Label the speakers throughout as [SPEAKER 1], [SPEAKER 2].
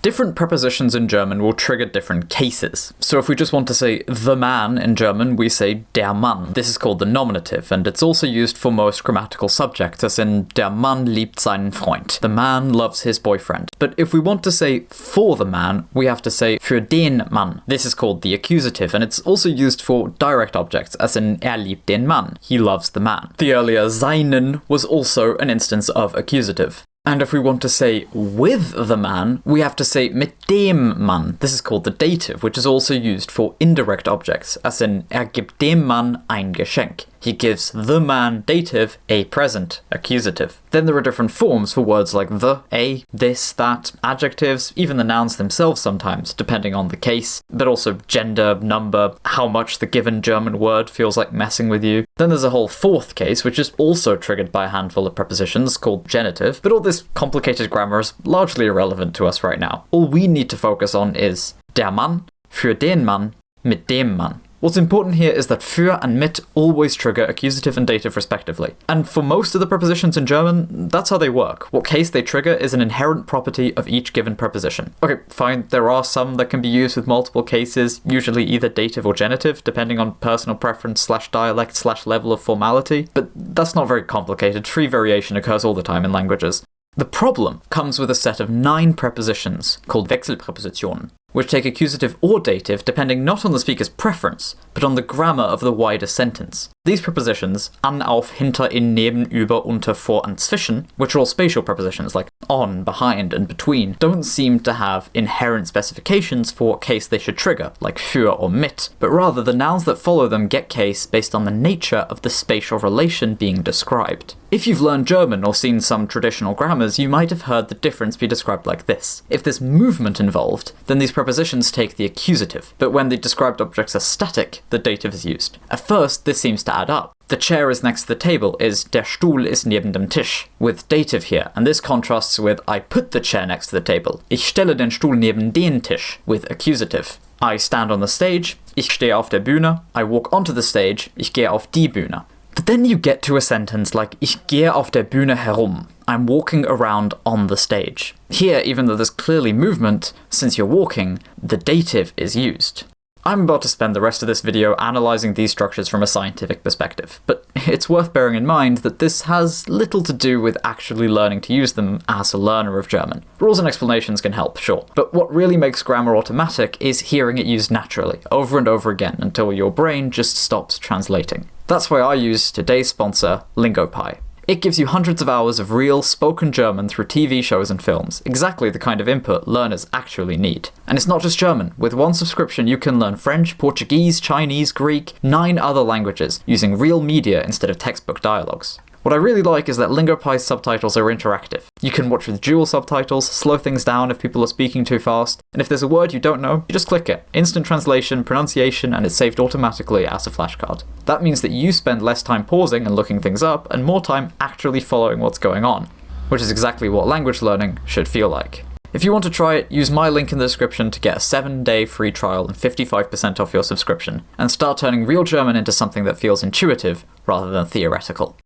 [SPEAKER 1] Different prepositions in German will trigger different cases. So if we just want to say the man in German, we say der Mann. This is called the nominative, and it's also used for most grammatical subjects, as in der Mann liebt seinen Freund. The man loves his boyfriend. But if we want to say for the man, we have to say für den Mann. This is called the accusative, and it's also used for direct objects, as in liebt den Mann. He loves the man. The earlier seinen was also an instance of accusative. And if we want to say with the man, we have to say mit dem Mann. This is called the dative, which is also used for indirect objects, as in gibt dem Mann ein Geschenk. He gives the man, dative, a present, accusative. Then there are different forms for words like the, a, this, that, adjectives, even the nouns themselves sometimes, depending on the case, but also gender, number, how much the given German word feels like messing with you. Then there's a whole fourth case, which is also triggered by a handful of prepositions, called genitive, but all this complicated grammar is largely irrelevant to us right now. All we need to focus on is der Mann, für den Mann, mit dem Mann. What's important here is that für and mit always trigger accusative and dative respectively. And for most of the prepositions in German, that's how they work. What case they trigger is an inherent property of each given preposition. Okay, fine, there are some that can be used with multiple cases, usually either dative or genitive, depending on personal preference / dialect / level of formality, but that's not very complicated. Free variation occurs all the time in languages. The problem comes with a set of 9 prepositions, called Wechselpräpositionen, which take accusative or dative depending not on the speaker's preference, but on the grammar of the wider sentence. These prepositions, an, auf, hinter, in, neben, über, unter, vor, and zwischen, which are all spatial prepositions like on, behind, and between, don't seem to have inherent specifications for what case they should trigger, like für or mit, but rather the nouns that follow them get case based on the nature of the spatial relation being described. If you've learned German or seen some traditional grammars, you might have heard the difference be described like this. If there's movement involved, then these prepositions take the accusative, but when the described objects are static, the dative is used. At first, this seems to add up. The chair is next to the table is der Stuhl ist neben dem Tisch, with dative here, and this contrasts with I put the chair next to the table. Ich stelle den Stuhl neben den Tisch, with accusative. I stand on the stage, ich stehe auf der Bühne. I walk onto the stage, ich gehe auf die Bühne. But then you get to a sentence like ich gehe auf der Bühne herum. I'm walking around on the stage. Here, even though there's clearly movement, since you're walking, the dative is used. I'm about to spend the rest of this video analysing these structures from a scientific perspective, but it's worth bearing in mind that this has little to do with actually learning to use them as a learner of German. Rules and explanations can help, sure, but what really makes grammar automatic is hearing it used naturally, over and over again, until your brain just stops translating. That's why I use today's sponsor, LingoPie. It gives you hundreds of hours of real, spoken German through TV shows and films, exactly the kind of input learners actually need. And it's not just German. With one subscription, you can learn French, Portuguese, Chinese, Greek, 9 other languages, using real media instead of textbook dialogues. What I really like is that LingoPie's subtitles are interactive. You can watch with dual subtitles, slow things down if people are speaking too fast, and if there's a word you don't know, you just click it. Instant translation, pronunciation, and it's saved automatically as a flashcard. That means that you spend less time pausing and looking things up, and more time actually following what's going on, which is exactly what language learning should feel like. If you want to try it, use my link in the description to get a 7-day free trial and 55% off your subscription, and start turning real German into something that feels intuitive rather than theoretical.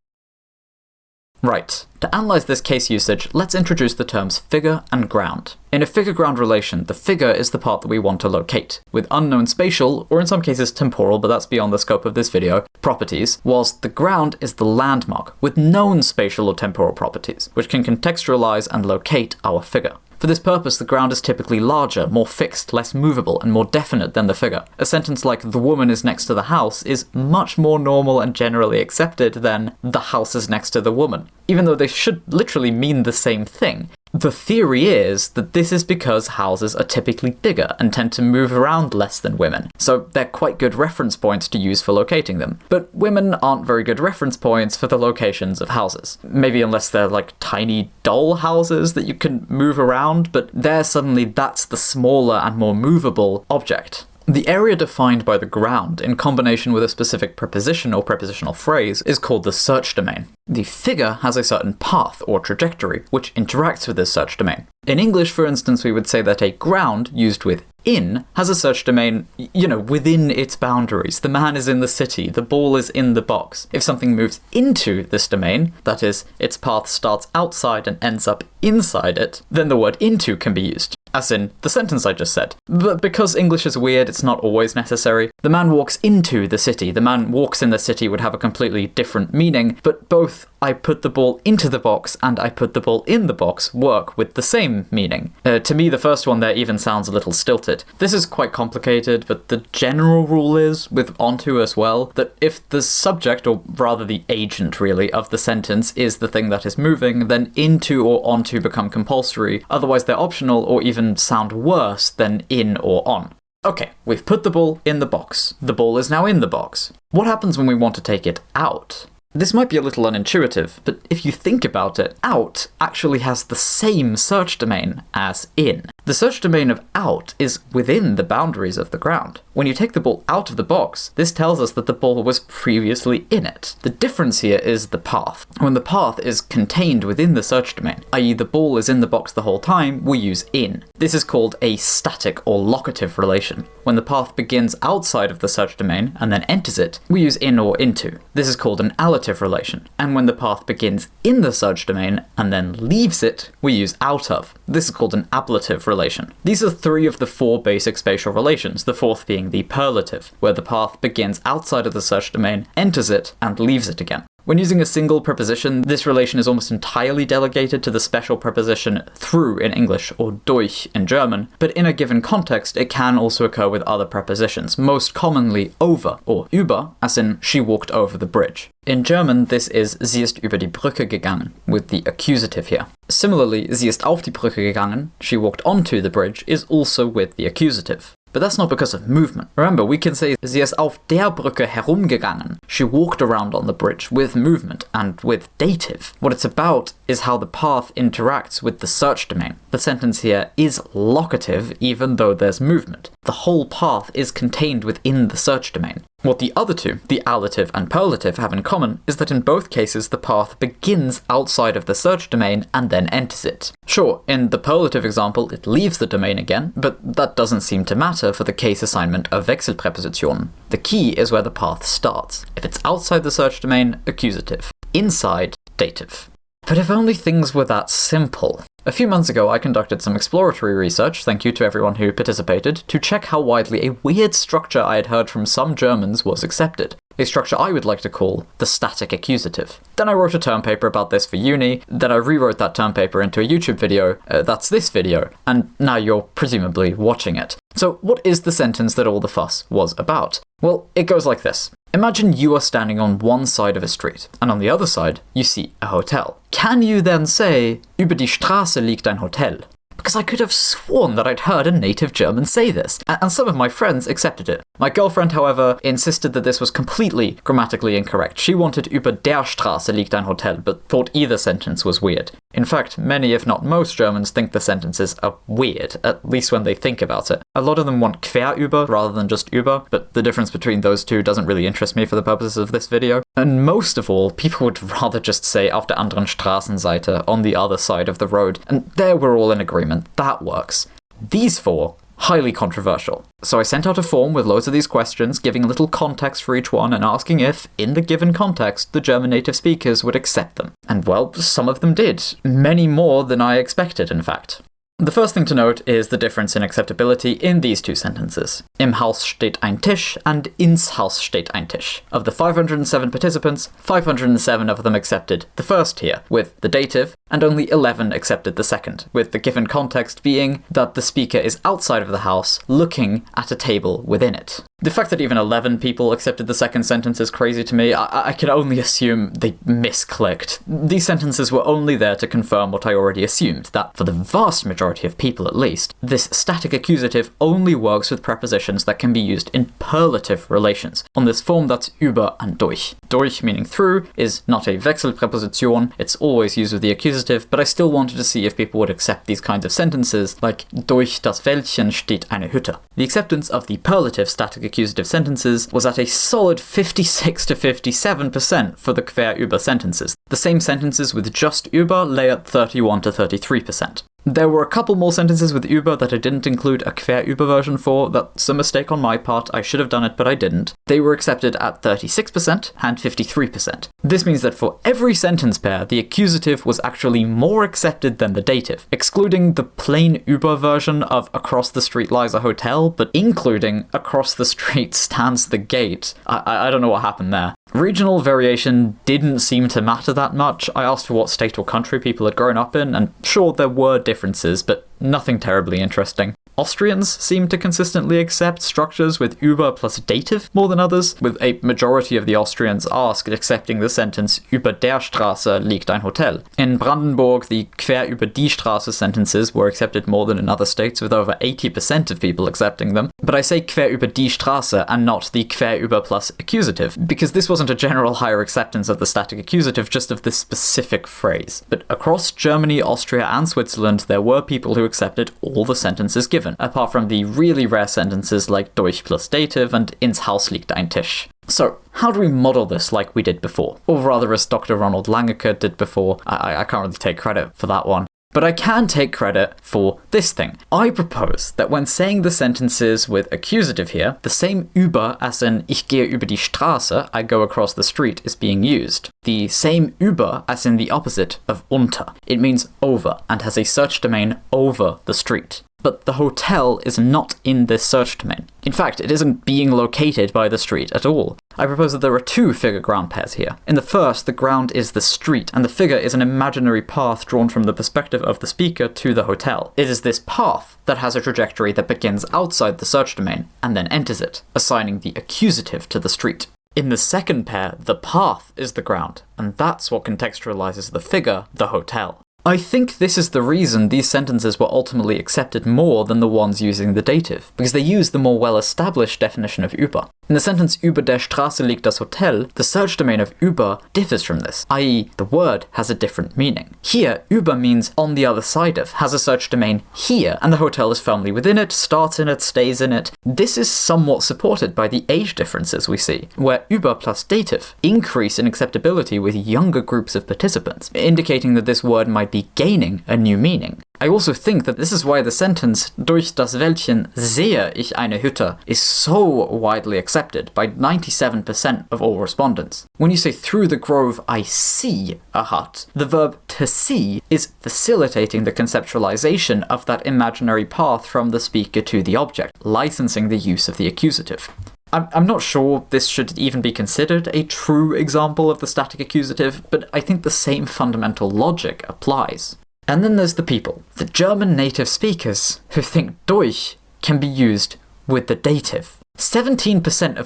[SPEAKER 1] Right, to analyse this case usage, let's introduce the terms figure and ground. In a figure-ground relation, the figure is the part that we want to locate, with unknown spatial, or in some cases temporal, but that's beyond the scope of this video, properties, whilst the ground is the landmark, with known spatial or temporal properties, which can contextualise and locate our figure. For this purpose, the ground is typically larger, more fixed, less movable, and more definite than the figure. A sentence like the woman is next to the house is much more normal and generally accepted than the house is next to the woman, even though they should literally mean the same thing. The theory is that this is because houses are typically bigger and tend to move around less than women, so they're quite good reference points to use for locating them. But women aren't very good reference points for the locations of houses. Maybe unless they're like tiny doll houses that you can move around, but there suddenly that's the smaller and more movable object. The area defined by the ground, in combination with a specific preposition or prepositional phrase, is called the search domain. The figure has a certain path or trajectory, which interacts with this search domain. In English, for instance, we would say that a ground used with in has a search domain, within its boundaries. The man is in the city, the ball is in the box. If something moves into this domain, that is, its path starts outside and ends up inside it, then the word into can be used. as in the sentence I just said. But because English is weird, it's not always necessary. The man walks into the city. The man walks in the city would have a completely different meaning, but both I put the ball into the box and I put the ball in the box work with the same meaning. To me, the first one there even sounds a little stilted. This is quite complicated, but the general rule is, with onto as well, that if the subject, or rather the agent really, of the sentence is the thing that is moving, then into or onto become compulsory, otherwise they're optional or even sound worse than in or on. Okay, we've put the ball in the box. The ball is now in the box. What happens when we want to take it out? This might be a little unintuitive, but if you think about it, out actually has the same search domain as in. The search domain of out is within the boundaries of the ground. When you take the ball out of the box, this tells us that the ball was previously in it. The difference here is the path. When the path is contained within the search domain, i.e. the ball is in the box the whole time, we use in. This is called a static or locative relation. When the path begins outside of the search domain and then enters it, we use in or into. This is called an allative relation. And when the path begins in the search domain and then leaves it, we use out of. This is called an ablative relation. These are three of the four basic spatial relations, the fourth being the perlative, where the path begins outside of the search domain, enters it, and leaves it again. When using a single preposition, this relation is almost entirely delegated to the special preposition through in English, or durch in German, but in a given context it can also occur with other prepositions, most commonly over, or über, as in she walked over the bridge. In German, this is sie ist über die Brücke gegangen, with the accusative here. Similarly, sie ist auf die Brücke gegangen, she walked onto the bridge, is also with the accusative. But that's not because of movement. Remember, we can say sie ist auf der Brücke herumgegangen. She walked around on the bridge with movement and with dative. What it's about is how the path interacts with the search domain. The sentence here is locative even though there's movement. The whole path is contained within the search domain. What the other two, the allative and perlative, have in common is that in both cases the path begins outside of the search domain and then enters it. Sure, in the perlative example it leaves the domain again, but that doesn't seem to matter for the case assignment of Wechselpräpositionen. The key is where the path starts. If it's outside the search domain, accusative. Inside, dative. But if only things were that simple. A few months ago I conducted some exploratory research, thank you to everyone who participated, to check how widely a weird structure I had heard from some Germans was accepted. A structure I would like to call the static accusative. Then I wrote a term paper about this for uni, then I rewrote that term paper into a YouTube video, that's this video, and now you're presumably watching it. So what is the sentence that all the fuss was about? Well, it goes like this. Imagine you are standing on one side of a street, and on the other side, you see a hotel. Can you then say, über die Straße liegt ein Hotel? Because I could have sworn that I'd heard a native German say this, and some of my friends accepted it. My girlfriend, however, insisted that this was completely grammatically incorrect. She wanted über der Straße liegt ein Hotel, but thought either sentence was weird. In fact, many, if not most, Germans think the sentences are weird, at least when they think about it. A lot of them want quer über rather than just über, but the difference between those two doesn't really interest me for the purposes of this video. And most of all, people would rather just say auf der anderen Straßenseite, on the other side of the road, and there we're all in agreement. That works. These four, highly controversial. So I sent out a form with loads of these questions, giving a little context for each one and asking if, in the given context, the German native speakers would accept them. And well, some of them did. Many more than I expected, in fact. The first thing to note is the difference in acceptability in these two sentences. Im Haus steht ein Tisch and ins Haus steht ein Tisch. Of the 507 participants, 507 of them accepted the first here, with the dative, and only 11 accepted the second, with the given context being that the speaker is outside of the house, looking at a table within it. The fact that even 11 people accepted the second sentence is crazy to me. I can only assume they misclicked. These sentences were only there to confirm what I already assumed, that for the vast majority of people at least, this static accusative only works with prepositions that can be used in perlative relations. On this form, that's über and durch. Durch, meaning through, is not a Wechselpräposition, it's always used with the accusative, but I still wanted to see if people would accept these kinds of sentences, like durch das Wäldchen steht eine Hütte. The acceptance of the perlative static accusative sentences was at a solid 56 to 57% for the quer über sentences. The same sentences with just über lay at 31 to 33%. There were a couple more sentences with über that I didn't include a quer-über version for. That's a mistake on my part. I should have done it, but I didn't. They were accepted at 36% and 53%. This means that for every sentence pair, the accusative was actually more accepted than the dative, excluding the plain über version of across the street lies a hotel, but including across the street stands the gate. I don't know what happened there. Regional variation didn't seem to matter that much. I asked for what state or country people had grown up in, and sure, there were differences, but nothing terribly interesting. Austrians seem to consistently accept structures with über plus dative more than others, with a majority of the Austrians asked accepting the sentence über der Straße liegt ein Hotel. In Brandenburg, the quer über die Straße sentences were accepted more than in other states, with over 80% of people accepting them. But I say quer über die Straße and not the quer über plus accusative, because this wasn't a general higher acceptance of the static accusative, just of this specific phrase. But across Germany, Austria, and Switzerland, there were people who accepted all the sentences given, apart from the really rare sentences like durch plus dative and ins Haus liegt ein Tisch. So, how do we model this like we did before? Or rather, as Dr. Ronald Langacker did before. I can't really take credit for that one. But I can take credit for this thing. I propose that when saying the sentences with accusative here, the same über as in ich gehe über die Straße, I go across the street, is being used. The same über as in the opposite of unter. It means over and has a search domain over the street. But the hotel is not in this search domain. In fact, it isn't being located by the street at all. I propose that there are two figure ground pairs here. In the first, the ground is the street, and the figure is an imaginary path drawn from the perspective of the speaker to the hotel. It is this path that has a trajectory that begins outside the search domain and then enters it, assigning the accusative to the street. In the second pair, the path is the ground, and that's what contextualizes the figure, the hotel. I think this is the reason these sentences were ultimately accepted more than the ones using the dative, because they use the more well-established definition of über. In the sentence über der Straße liegt das Hotel, the search domain of über differs from this, i.e. the word has a different meaning. Here, über means on the other side of, has a search domain here, and the hotel is firmly within it, starts in it, stays in it. This is somewhat supported by the age differences we see, where über plus dative increase in acceptability with younger groups of participants, indicating that this word might be gaining a new meaning. I also think that this is why the sentence durch das Wäldchen sehe ich eine Hütte is so widely accepted by 97% of all respondents. When you say through the grove I see a hut, the verb to see is facilitating the conceptualization of that imaginary path from the speaker to the object, licensing the use of the accusative. I'm not sure this should even be considered a true example of the static accusative, but I think the same fundamental logic applies. And then there's the people, the German native speakers, who think durch can be used with the dative. 17%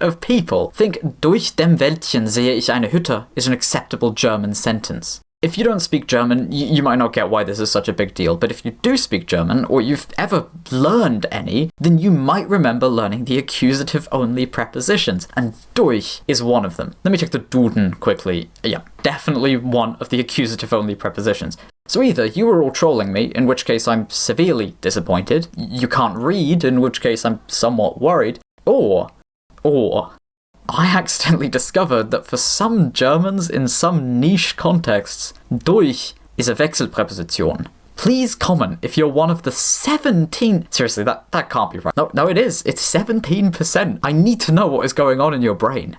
[SPEAKER 1] of people think durch dem Wäldchen sehe ich eine Hütte is an acceptable German sentence. If you don't speak German, you might not get why this is such a big deal, but if you do speak German, or you've ever learned any, then you might remember learning the accusative-only prepositions, and durch is one of them. Let me check the Duden quickly. Yeah, definitely one of the accusative-only prepositions. So either you were all trolling me, in which case I'm severely disappointed, you can't read, in which case I'm somewhat worried, or I accidentally discovered that for some Germans in some niche contexts, durch is a Wechselpräposition. Please comment if you're one of the 17... Seriously, that can't be right. No, it is. It's 17%. I need to know what is going on in your brain.